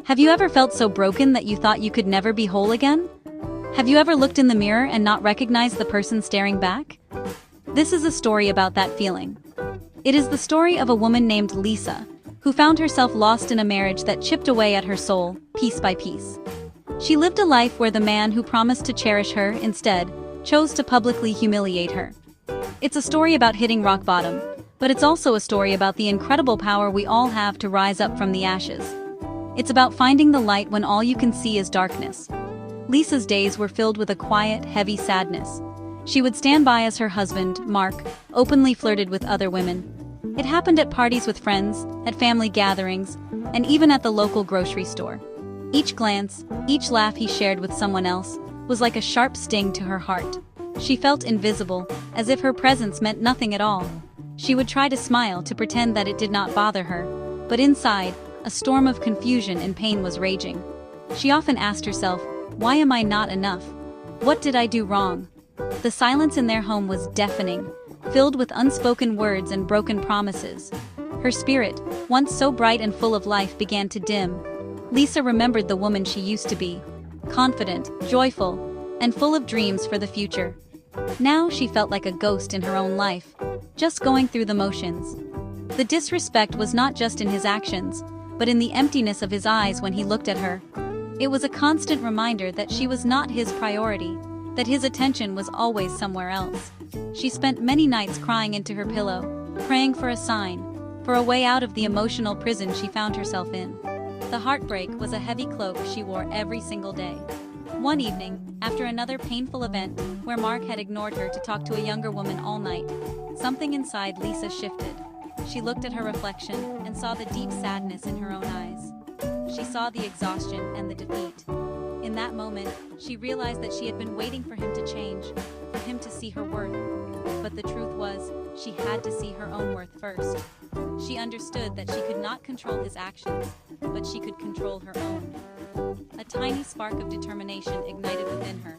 Have you ever felt so broken that you thought you could never be whole again? Have you ever looked in the mirror and not recognized the person staring back? This is a story about that feeling. It is the story of a woman named Lisa, who found herself lost in a marriage that chipped away at her soul, piece by piece. She lived a life where the man who promised to cherish her, instead, chose to publicly humiliate her. It's a story about hitting rock bottom, but it's also a story about the incredible power we all have to rise up from the ashes. It's about finding the light when all you can see is darkness. Lisa's days were filled with a quiet, heavy sadness. She would stand by as her husband, Mark, openly flirted with other women. It happened at parties with friends, at family gatherings, and even at the local grocery store. Each glance, each laugh he shared with someone else, was like a sharp sting to her heart. She felt invisible, as if her presence meant nothing at all. She would try to smile to pretend that it did not bother her, but inside, a storm of confusion and pain was raging. She often asked herself, "Why am I not enough? What did I do wrong?" The silence in their home was deafening, filled with unspoken words and broken promises. Her spirit, once so bright and full of life, began to dim. Lisa remembered the woman she used to be, confident, joyful, and full of dreams for the future. Now she felt like a ghost in her own life, just going through the motions. The disrespect was not just in his actions, but in the emptiness of his eyes when he looked at her. It was a constant reminder that she was not his priority, that his attention was always somewhere else. She spent many nights crying into her pillow, praying for a sign, for a way out of the emotional prison she found herself in. The heartbreak was a heavy cloak she wore every single day. One evening, after another painful event, where Mark had ignored her to talk to a younger woman all night, something inside Lisa shifted. She looked at her reflection and saw the deep sadness in her own eyes. She saw the exhaustion and the defeat. In that moment, she realized that she had been waiting for him to change, for him to see her worth. But the truth was, she had to see her own worth first. She understood that she could not control his actions, but she could control her own. A tiny spark of determination ignited within her,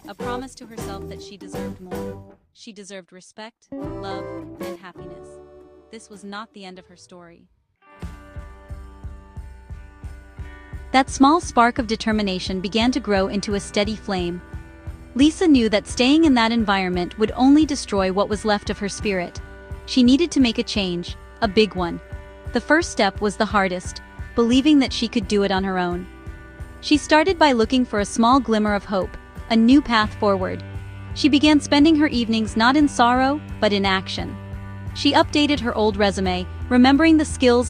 a promise to herself that she deserved more. She deserved respect, love, and happiness. This was not the end of her story. That small spark of determination began to grow into a steady flame. Lisa knew that staying in that environment would only destroy what was left of her spirit. She needed to make a change, a big one. The first step was the hardest, believing that she could do it on her own. She started by looking for a small glimmer of hope, a new path forward. She began spending her evenings not in sorrow, but in action. She updated her old resume, remembering the skills